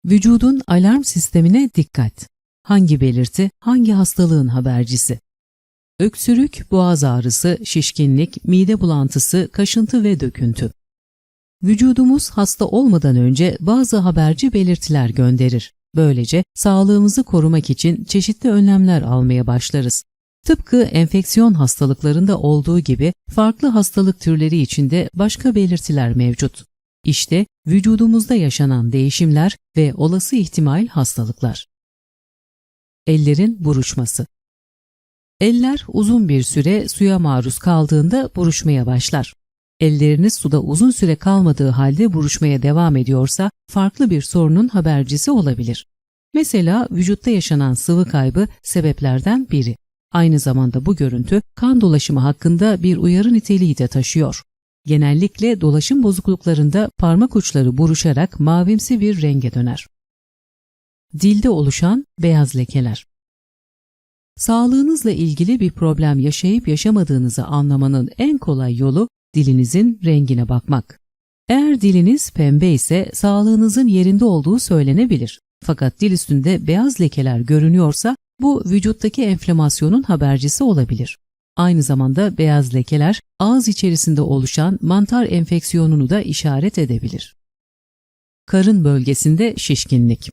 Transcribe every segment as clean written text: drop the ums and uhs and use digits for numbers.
Vücudun alarm sistemine dikkat. Hangi belirti, hangi hastalığın habercisi? Öksürük, boğaz ağrısı, şişkinlik, mide bulantısı, kaşıntı ve döküntü. Vücudumuz hasta olmadan önce bazı haberci belirtiler gönderir. Böylece sağlığımızı korumak için çeşitli önlemler almaya başlarız. Tıpkı enfeksiyon hastalıklarında olduğu gibi farklı hastalık türleri içinde başka belirtiler mevcut. İşte vücudumuzda yaşanan değişimler ve olası ihtimal hastalıklar. Ellerin buruşması. Eller uzun bir süre suya maruz kaldığında buruşmaya başlar. Elleriniz suda uzun süre kalmadığı halde buruşmaya devam ediyorsa farklı bir sorunun habercisi olabilir. Mesela vücutta yaşanan sıvı kaybı sebeplerden biri. Aynı zamanda bu görüntü kan dolaşımı hakkında bir uyarı niteliği de taşıyor. Genellikle dolaşım bozukluklarında parmak uçları buruşarak mavimsi bir renge döner. Dilde oluşan beyaz lekeler. Sağlığınızla ilgili bir problem yaşayıp yaşamadığınızı anlamanın en kolay yolu dilinizin rengine bakmak. Eğer diliniz pembe ise sağlığınızın yerinde olduğu söylenebilir. Fakat dil üstünde beyaz lekeler görünüyorsa bu vücuttaki enflamasyonun habercisi olabilir. Aynı zamanda beyaz lekeler ağız içerisinde oluşan mantar enfeksiyonunu da işaret edebilir. Karın bölgesinde şişkinlik.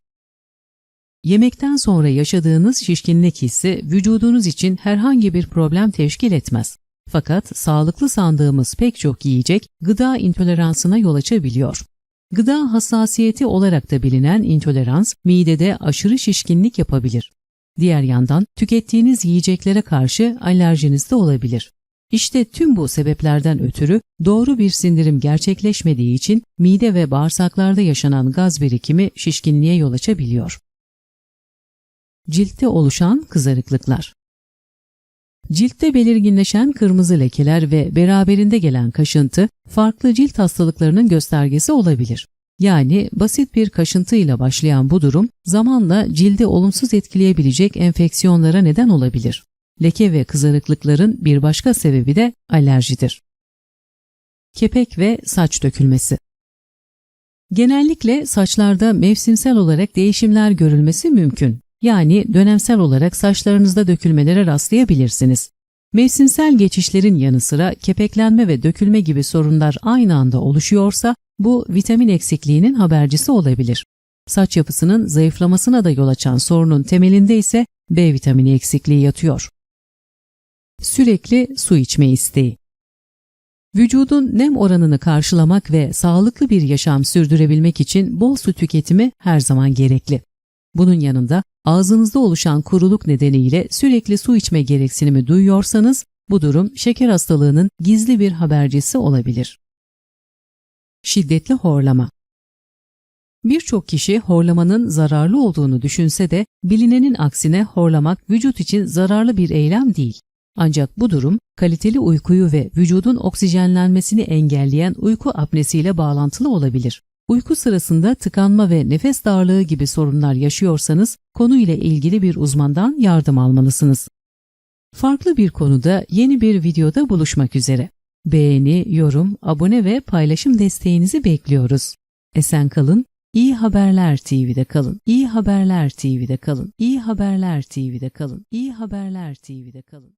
Yemekten sonra yaşadığınız şişkinlik hissi vücudunuz için herhangi bir problem teşkil etmez. Fakat sağlıklı sandığımız pek çok yiyecek gıda intoleransına yol açabiliyor. Gıda hassasiyeti olarak da bilinen intolerans midede aşırı şişkinlik yapabilir. Diğer yandan tükettiğiniz yiyeceklere karşı alerjiniz de olabilir. İşte tüm bu sebeplerden ötürü doğru bir sindirim gerçekleşmediği için mide ve bağırsaklarda yaşanan gaz birikimi şişkinliğe yol açabiliyor. Ciltte oluşan kızarıklıklar. Ciltte belirginleşen kırmızı lekeler ve beraberinde gelen kaşıntı farklı cilt hastalıklarının göstergesi olabilir. Yani basit bir kaşıntıyla başlayan bu durum zamanla cildi olumsuz etkileyebilecek enfeksiyonlara neden olabilir. Leke ve kızarıklıkların bir başka sebebi de alerjidir. Kepek ve saç dökülmesi. Genellikle saçlarda mevsimsel olarak değişimler görülmesi mümkün. Yani dönemsel olarak saçlarınızda dökülmelere rastlayabilirsiniz. Mevsimsel geçişlerin yanı sıra kepeklenme ve dökülme gibi sorunlar aynı anda oluşuyorsa bu vitamin eksikliğinin habercisi olabilir. Saç yapısının zayıflamasına da yol açan sorunun temelinde ise B vitamini eksikliği yatıyor. Sürekli su içme isteği. Vücudun nem oranını karşılamak ve sağlıklı bir yaşam sürdürebilmek için bol su tüketimi her zaman gerekli. Bunun yanında ağzınızda oluşan kuruluk nedeniyle sürekli su içme gereksinimi duyuyorsanız bu durum şeker hastalığının gizli bir habercisi olabilir. Şiddetli horlama. Birçok kişi horlamanın zararlı olduğunu düşünse de bilinenin aksine horlamak vücut için zararlı bir eylem değil. Ancak bu durum kaliteli uykuyu ve vücudun oksijenlenmesini engelleyen uyku apnesiyle bağlantılı olabilir. Uyku sırasında tıkanma ve nefes darlığı gibi sorunlar yaşıyorsanız konuyla ilgili bir uzmandan yardım almalısınız. Farklı bir konuda yeni bir videoda buluşmak üzere. Beğeni, yorum, abone ve paylaşım desteğinizi bekliyoruz. Esen kalın, İyi Haberler TV'de kalın. İyi Haberler TV'de kalın. İyi Haberler TV'de kalın. İyi Haberler TV'de kalın.